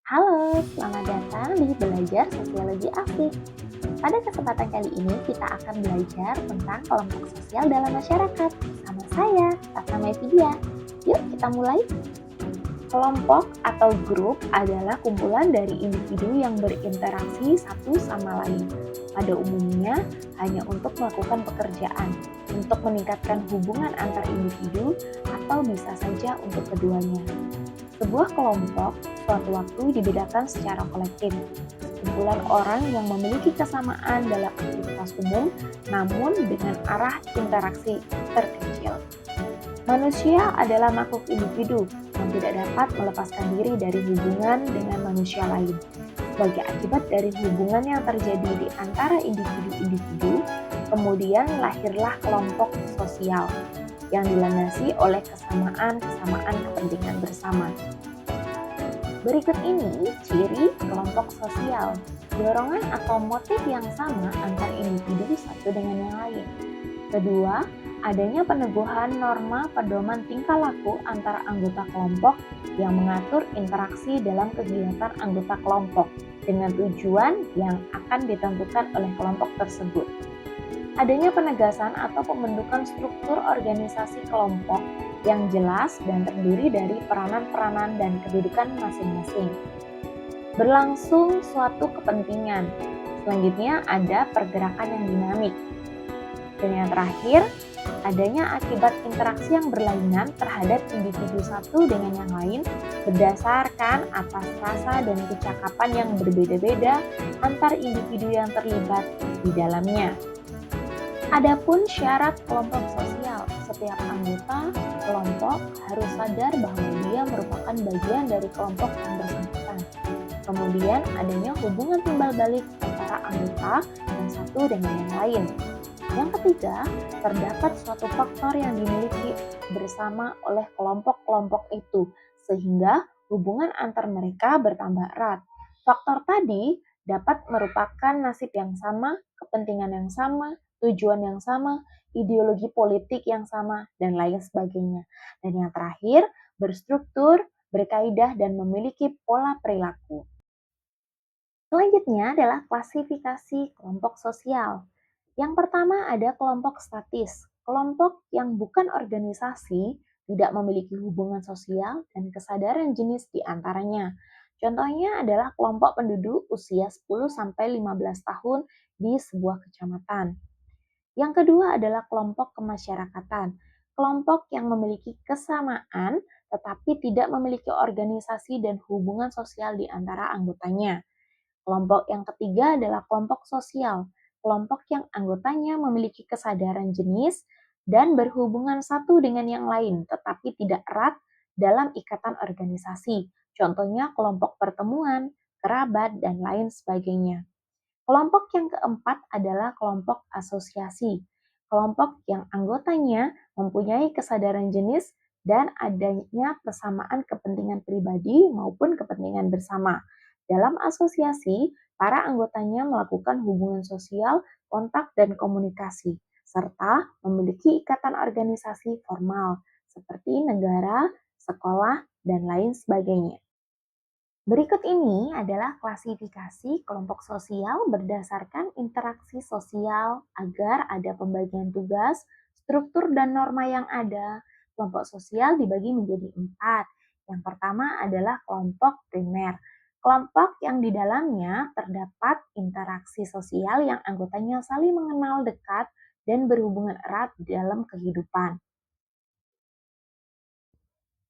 Halo, selamat datang di Belajar Sosiologi Asik. Pada kesempatan kali ini kita akan belajar tentang kelompok sosial dalam masyarakat bersama saya, Ratna Maividia. Yuk kita mulai. Kelompok atau grup adalah kumpulan dari individu yang berinteraksi satu sama lain. Pada umumnya hanya untuk melakukan pekerjaan, untuk meningkatkan hubungan antar individu, atau bisa saja untuk keduanya. Sebuah kelompok suatu waktu dibedakan secara kolektif. Kumpulan orang yang memiliki kesamaan dalam aktivitas umum, namun dengan arah interaksi terkecil. Manusia adalah makhluk individu yang tidak dapat melepaskan diri dari hubungan dengan manusia lain. Sebagai akibat dari hubungan yang terjadi di antara individu-individu, kemudian lahirlah kelompok sosial yang dilandasi oleh kesamaan-kesamaan kepentingan bersama. Berikut ini ciri kelompok sosial. Dorongan atau motif yang sama antar individu satu dengan yang lain. Kedua, adanya peneguhan norma pedoman tingkah laku antara anggota kelompok yang mengatur interaksi dalam kegiatan anggota kelompok dengan tujuan yang akan ditentukan oleh kelompok tersebut. Adanya penegasan atau pembentukan struktur organisasi kelompok yang jelas dan terdiri dari peranan-peranan dan kedudukan masing-masing. Berlangsung suatu kepentingan. Selanjutnya ada pergerakan yang dinamik. Dan yang terakhir, adanya akibat interaksi yang berlainan terhadap individu satu dengan yang lain berdasarkan atas rasa dan kecakapan yang berbeda-beda antar individu yang terlibat di dalamnya. Adapun syarat kelompok sosial, setiap anggota kelompok harus sadar bahwa dia merupakan bagian dari kelompok yang bersangkutan. Kemudian adanya hubungan timbal balik antara anggota yang satu dengan yang lain. Yang ketiga, terdapat suatu faktor yang dimiliki bersama oleh kelompok-kelompok itu, sehingga hubungan antar mereka bertambah erat. Faktor tadi dapat merupakan nasib yang sama, kepentingan yang sama, tujuan yang sama, ideologi politik yang sama, dan lain sebagainya. Dan yang terakhir, berstruktur, berkaidah, dan memiliki pola perilaku. Selanjutnya adalah klasifikasi kelompok sosial. Yang pertama ada kelompok statis. Kelompok yang bukan organisasi, tidak memiliki hubungan sosial dan kesadaran jenis di antaranya. Contohnya adalah kelompok penduduk usia 10-15 tahun di sebuah kecamatan. Yang kedua adalah kelompok kemasyarakatan. Kelompok yang memiliki kesamaan tetapi tidak memiliki organisasi dan hubungan sosial di antara anggotanya. Kelompok yang ketiga adalah kelompok sosial, kelompok yang anggotanya memiliki kesadaran jenis dan berhubungan satu dengan yang lain, tetapi tidak erat dalam ikatan organisasi. Contohnya kelompok pertemuan, kerabat, dan lain sebagainya. Kelompok yang keempat adalah kelompok asosiasi, kelompok yang anggotanya mempunyai kesadaran jenis dan adanya persamaan kepentingan pribadi maupun kepentingan bersama. Dalam asosiasi, para anggotanya melakukan hubungan sosial, kontak, dan komunikasi, serta memiliki ikatan organisasi formal seperti negara, sekolah, dan lain sebagainya. Berikut ini adalah klasifikasi kelompok sosial berdasarkan interaksi sosial agar ada pembagian tugas, struktur, dan norma yang ada. Kelompok sosial dibagi menjadi 4. Yang pertama adalah kelompok primer. Kelompok yang di dalamnya terdapat interaksi sosial yang anggotanya saling mengenal dekat dan berhubungan erat dalam kehidupan.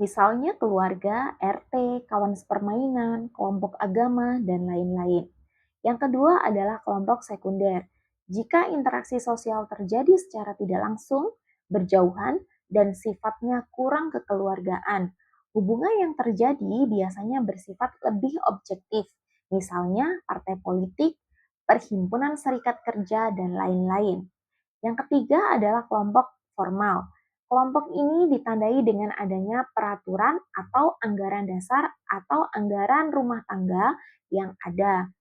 Misalnya keluarga, RT, kawan sepermainan, kelompok agama, dan lain-lain. Yang kedua adalah kelompok sekunder. Jika interaksi sosial terjadi secara tidak langsung, berjauhan, dan sifatnya kurang kekeluargaan. Hubungan yang terjadi biasanya bersifat lebih objektif, misalnya partai politik, perhimpunan serikat kerja, dan lain-lain. Yang ketiga adalah kelompok formal. Kelompok ini ditandai dengan adanya peraturan atau anggaran dasar atau anggaran rumah tangga yang ada.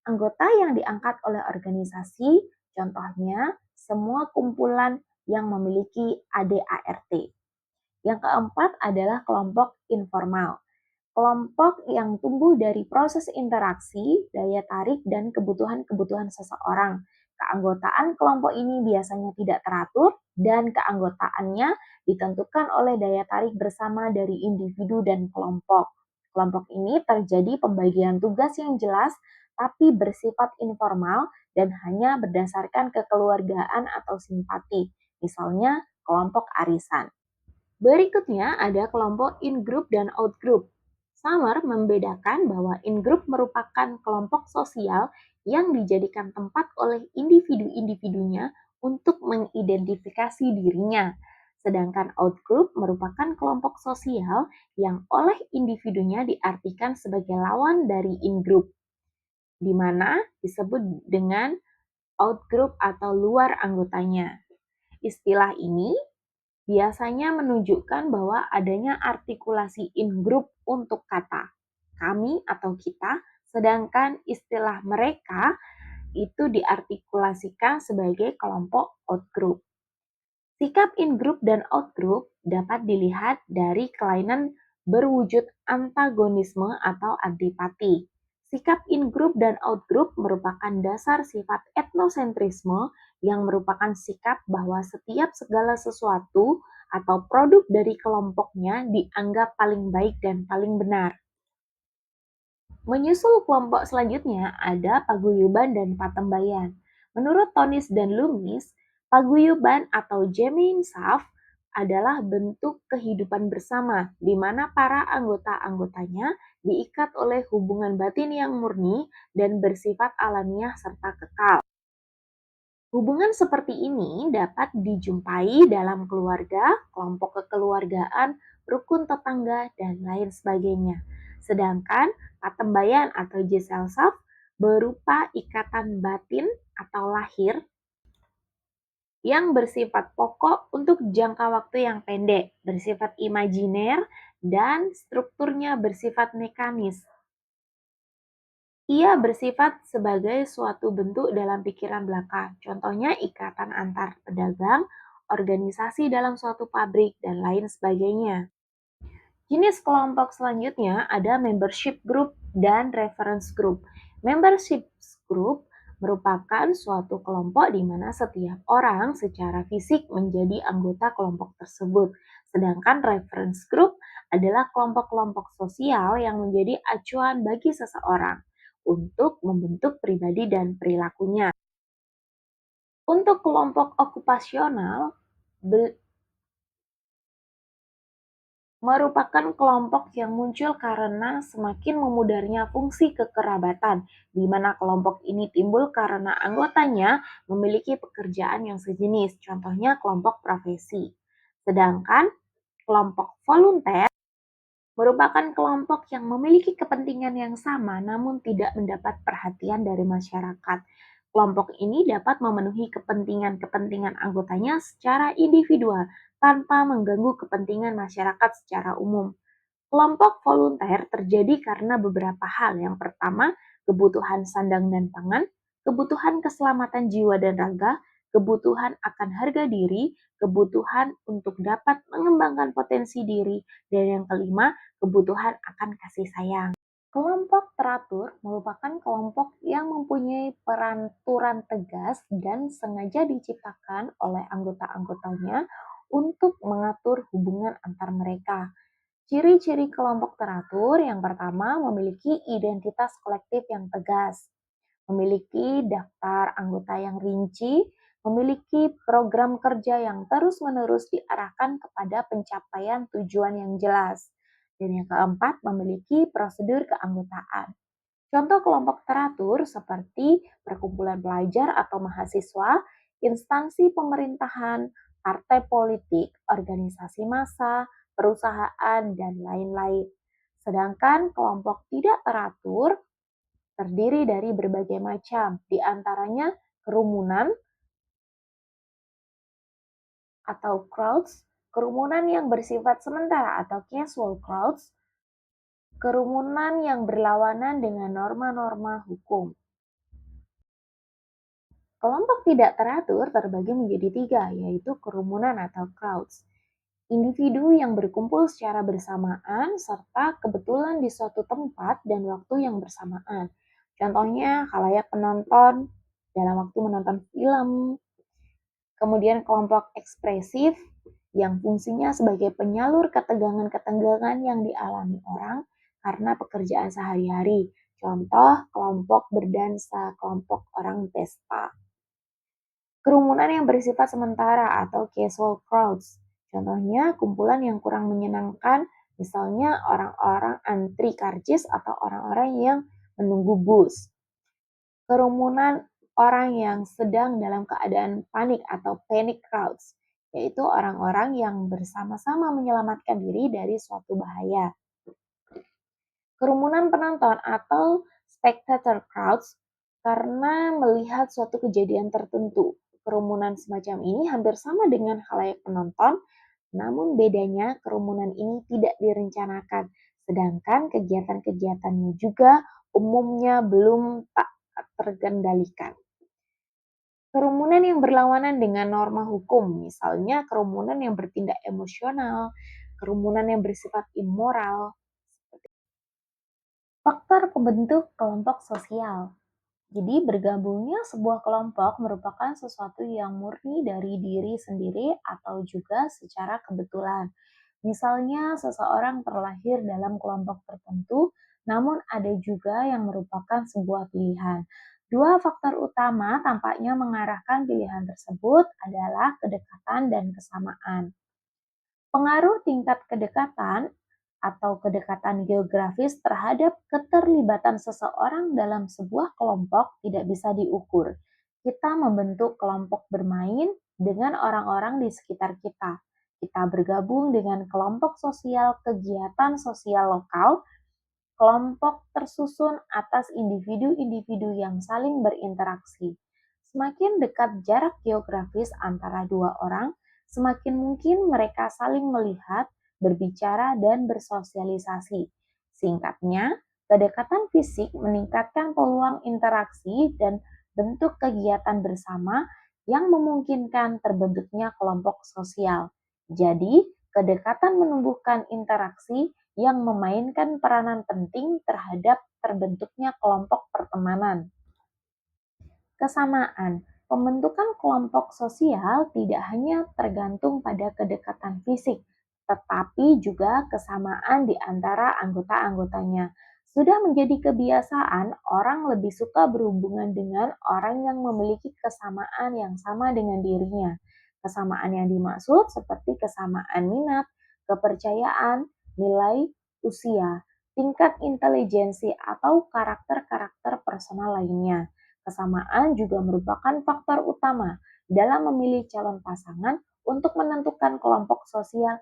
Anggota yang diangkat oleh organisasi, contohnya semua kumpulan yang memiliki ADART. Yang keempat adalah kelompok informal. Kelompok yang tumbuh dari proses interaksi, daya tarik, dan kebutuhan-kebutuhan seseorang. Keanggotaan kelompok ini biasanya tidak teratur dan keanggotaannya ditentukan oleh daya tarik bersama dari individu dan kelompok. Kelompok ini terjadi pembagian tugas yang jelas tapi bersifat informal dan hanya berdasarkan kekeluargaan atau simpati. Misalnya kelompok arisan. Berikutnya ada kelompok in-group dan out-group. Summer membedakan bahwa in-group merupakan kelompok sosial yang dijadikan tempat oleh individu-individunya untuk mengidentifikasi dirinya. Sedangkan out-group merupakan kelompok sosial yang oleh individunya diartikan sebagai lawan dari in-group, di mana disebut dengan out-group atau luar anggotanya. Istilah ini biasanya menunjukkan bahwa adanya artikulasi in-group untuk kata kami atau kita, sedangkan istilah mereka itu diartikulasikan sebagai kelompok out-group. Sikap in-group dan out-group dapat dilihat dari kelainan berwujud antagonisme atau antipati. Sikap in-group dan out-group merupakan dasar sifat etnosentrisme yang merupakan sikap bahwa setiap segala sesuatu atau produk dari kelompoknya dianggap paling baik dan paling benar. Menyusul kelompok selanjutnya ada paguyuban dan patembayan. Menurut Tonis dan Loomis, paguyuban atau Gemeinschaft adalah bentuk kehidupan bersama di mana para anggota-anggotanya diikat oleh hubungan batin yang murni dan bersifat alamiah serta kekal. Hubungan seperti ini dapat dijumpai dalam keluarga, kelompok kekeluargaan, rukun tetangga, dan lain sebagainya. Sedangkan patembayan atau Gesellschaft berupa ikatan batin atau lahir yang bersifat pokok untuk jangka waktu yang pendek, bersifat imajiner, dan strukturnya bersifat mekanis. Ia bersifat sebagai suatu bentuk dalam pikiran belaka, contohnya ikatan antar pedagang, organisasi dalam suatu pabrik, dan lain sebagainya. Jenis kelompok selanjutnya ada membership group dan reference group. Membership group merupakan suatu kelompok di mana setiap orang secara fisik menjadi anggota kelompok tersebut. Sedangkan reference group adalah kelompok-kelompok sosial yang menjadi acuan bagi seseorang untuk membentuk pribadi dan perilakunya. Untuk kelompok okupasional, merupakan kelompok yang muncul karena semakin memudarnya fungsi kekerabatan, di mana kelompok ini timbul karena anggotanya memiliki pekerjaan yang sejenis, contohnya kelompok profesi. Sedangkan kelompok volunteer merupakan kelompok yang memiliki kepentingan yang sama namun tidak mendapat perhatian dari masyarakat. Kelompok ini dapat memenuhi kepentingan-kepentingan anggotanya secara individual tanpa mengganggu kepentingan masyarakat secara umum. Kelompok volunteer terjadi karena beberapa hal. Yang pertama, kebutuhan sandang dan pangan, kebutuhan keselamatan jiwa dan raga, kebutuhan akan harga diri, kebutuhan untuk dapat mengembangkan potensi diri, dan yang kelima, kebutuhan akan kasih sayang. Kelompok teratur merupakan kelompok yang mempunyai peraturan tegas dan sengaja diciptakan oleh anggota-anggotanya untuk mengatur hubungan antar mereka. Ciri-ciri kelompok teratur yang pertama memiliki identitas kolektif yang tegas, memiliki daftar anggota yang rinci, memiliki program kerja yang terus-menerus diarahkan kepada pencapaian tujuan yang jelas. Dan yang keempat, memiliki prosedur keanggotaan. Contoh kelompok teratur seperti perkumpulan pelajar atau mahasiswa, instansi pemerintahan, partai politik, organisasi massa, perusahaan, dan lain-lain. Sedangkan kelompok tidak teratur terdiri dari berbagai macam, di antaranya kerumunan atau crowds, kerumunan yang bersifat sementara atau casual crowds, kerumunan yang berlawanan dengan norma-norma hukum. Kelompok tidak teratur terbagi menjadi tiga, yaitu kerumunan atau crowds. Individu yang berkumpul secara bersamaan serta kebetulan di suatu tempat dan waktu yang bersamaan. Contohnya, khalayak penonton dalam waktu menonton film. Kemudian kelompok ekspresif yang fungsinya sebagai penyalur ketegangan-ketegangan yang dialami orang karena pekerjaan sehari-hari. Contoh, kelompok berdansa, kelompok orang pesta. Kerumunan yang bersifat sementara atau casual crowds. Contohnya, kumpulan yang kurang menyenangkan, misalnya orang-orang antri karcis atau orang-orang yang menunggu bus. Kerumunan orang yang sedang dalam keadaan panik atau panic crowds, yaitu orang-orang yang bersama-sama menyelamatkan diri dari suatu bahaya. Kerumunan penonton atau spectator crowds karena melihat suatu kejadian tertentu. Kerumunan semacam ini hampir sama dengan khalayak penonton, namun bedanya kerumunan ini tidak direncanakan, sedangkan kegiatan-kegiatannya juga umumnya belum tak terkendalikan. Kerumunan yang berlawanan dengan norma hukum, misalnya kerumunan yang bertindak emosional, kerumunan yang bersifat immoral. Faktor pembentuk kelompok sosial. Jadi bergabungnya sebuah kelompok merupakan sesuatu yang murni dari diri sendiri atau juga secara kebetulan. Misalnya seseorang terlahir dalam kelompok tertentu, namun ada juga yang merupakan sebuah pilihan. Dua faktor utama tampaknya mengarahkan pilihan tersebut adalah kedekatan dan kesamaan. Pengaruh tingkat kedekatan atau kedekatan geografis terhadap keterlibatan seseorang dalam sebuah kelompok tidak bisa diukur. Kita membentuk kelompok bermain dengan orang-orang di sekitar kita. Kita bergabung dengan kelompok sosial kegiatan sosial lokal. Kelompok tersusun atas individu-individu yang saling berinteraksi. Semakin dekat jarak geografis antara dua orang, semakin mungkin mereka saling melihat, berbicara, dan bersosialisasi. Singkatnya, kedekatan fisik meningkatkan peluang interaksi dan bentuk kegiatan bersama yang memungkinkan terbentuknya kelompok sosial. Jadi, kedekatan menumbuhkan interaksi yang memainkan peranan penting terhadap terbentuknya kelompok pertemanan. Kesamaan. Pembentukan kelompok sosial tidak hanya tergantung pada kedekatan fisik, tetapi juga kesamaan di antara anggota-anggotanya. Sudah menjadi kebiasaan, orang lebih suka berhubungan dengan orang yang memiliki kesamaan yang sama dengan dirinya. Kesamaan yang dimaksud seperti kesamaan minat, kepercayaan, nilai, usia, tingkat intelijensi, atau karakter-karakter personal lainnya. Kesamaan juga merupakan faktor utama dalam memilih calon pasangan untuk menentukan kelompok sosial